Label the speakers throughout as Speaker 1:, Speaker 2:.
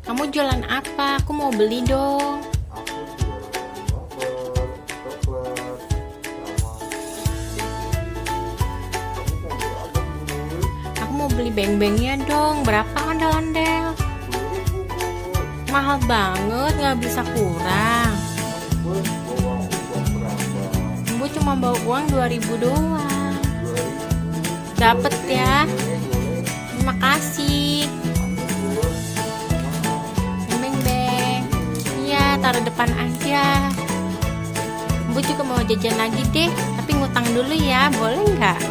Speaker 1: Kamu jualan apa? Aku mau beli dong.
Speaker 2: Aku jualan novel, coklat, sama kamu mau beli apa dulu?
Speaker 1: Aku mau beli beng-bengnya dong. Berapa ondel-ondel?
Speaker 2: 10.000 Bu.
Speaker 1: Mahal banget, nggak bisa kurang.
Speaker 2: Bu, bawa uang berapa?
Speaker 1: Bu cuma bawa uang 2.000 doang.
Speaker 2: 2.000.
Speaker 1: Dapet ya.
Speaker 2: Boleh.
Speaker 1: Terima kasih.
Speaker 2: Ambil Bu. Sama.
Speaker 1: Beng-beng. Iya, taruh depan aja. Bu juga mau jajan lagi deh, tapi ngutang dulu ya, boleh nggak?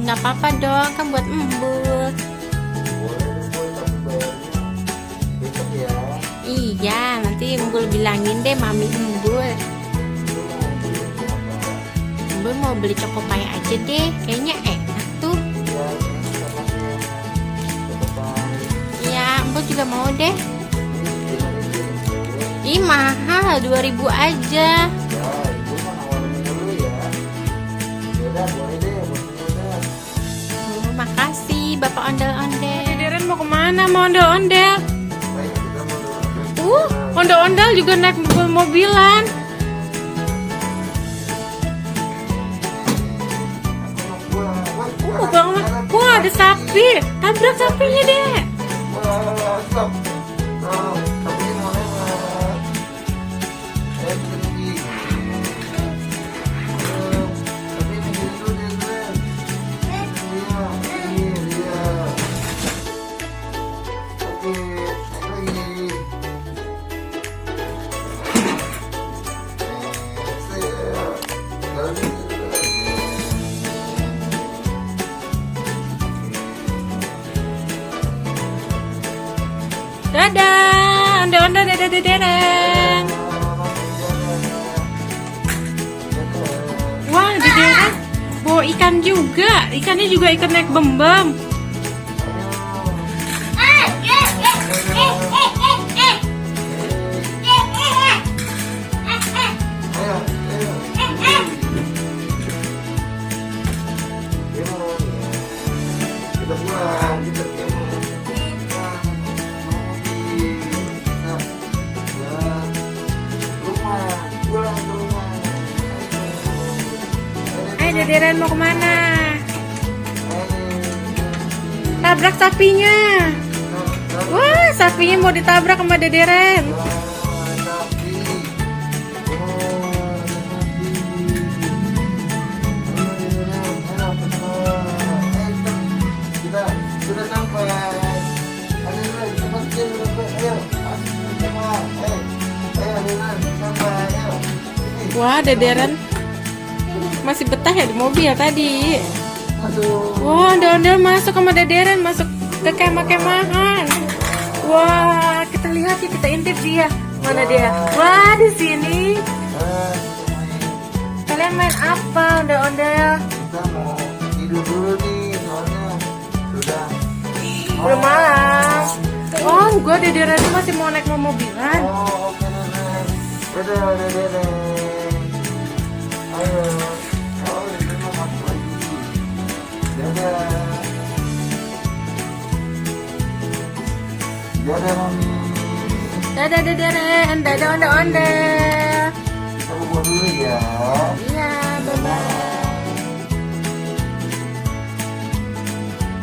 Speaker 1: Nggak apa-apa dong, kan buat embut.
Speaker 2: Boleh Bu, tapi bayarnya besok ya.
Speaker 1: Iya, nanti embul bilangin deh mami embul.
Speaker 2: Lu mau beli apa?
Speaker 1: Embul mau beli chocopie aja deh, kayaknya enak tuh.
Speaker 2: Ya, ini sama coklat.
Speaker 1: Iya, embul juga mau deh.
Speaker 2: Ini gimana sih, Bu?
Speaker 1: Ih, mahal, 2.000 aja.
Speaker 2: Ya, ibu mah nawarin dulu ya. Yaudah, boleh deh, boleh.
Speaker 1: Makasih, Bapak ondel-ondel. Deren mau kemana? Mau ondel-ondel?
Speaker 2: Baik, kita mau dulu.
Speaker 1: Ondel-ondel juga naik mobil-mobilan.
Speaker 2: Aku mau pulang. Woi,
Speaker 1: Mau banget. Wah, ada sapi. Tabrak sapinya deh.
Speaker 2: Wah, stop. Oh, tapi ini mau lewat. Berhenti. Tapi ini dulu deh, Ren. Iya, iya. Oke, naik lagi. Jalan dulu.
Speaker 1: Dadah, ondel-ondel dadah Deren. Wah, Deren bawa ikan juga. Ikannya juga ikan naik bembem.
Speaker 2: Kita pulang, kita pulang ke rumah.
Speaker 1: Ayo Deren mau kemana? Tabrak sapinya. Wah, sapinya mau ditabrak sama Deren.
Speaker 2: Kita sudah sampai. Ayo, cepat sampai. Ayo, cepat. Ayo, sampai. Ayo.
Speaker 1: Wah, Deren masih betah ya di mobil tadi.
Speaker 2: Masuk.
Speaker 1: Wah, ondel-ondel masuk sama Deren, masuk ke kemah-kemahan. Wah, kita lihat ya, kita intip dia. Mana dia? Wah, di sini. Kalian main apa, ondel-ondel?
Speaker 2: Kita mau tidur dulu nih, soalnya sudah
Speaker 1: Udah malam. Oh, gua Deren masih mau naik mobilan.
Speaker 2: Oh, oke Nenek. Dadah, Nenek. Ayo. Oh, Nenek mau masuk lagi. Dadah. Dadah, Mami.
Speaker 1: Dadah Deren, dadah ondel-ondel.